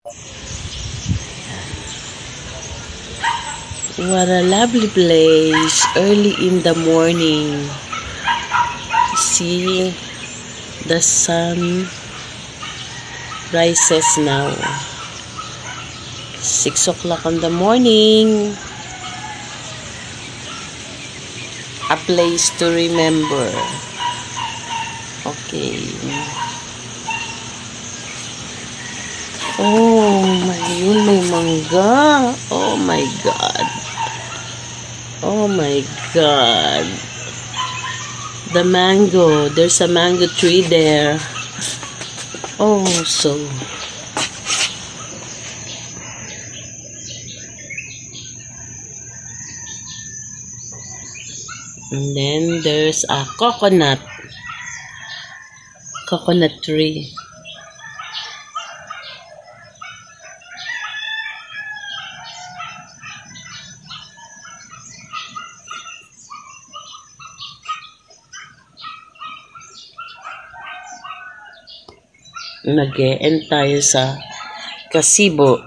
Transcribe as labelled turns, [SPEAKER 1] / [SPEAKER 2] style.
[SPEAKER 1] What a lovely place, early in the morning. See, the sun rises now. 6 o'clock in the morning. A place to remember. Okay. Oh, yun may mangga. Oh my God. Oh my God. The mango. There's a mango tree there. Oh, so. And then there's a coconut tree. Nag-e-end tayo sa gazebo.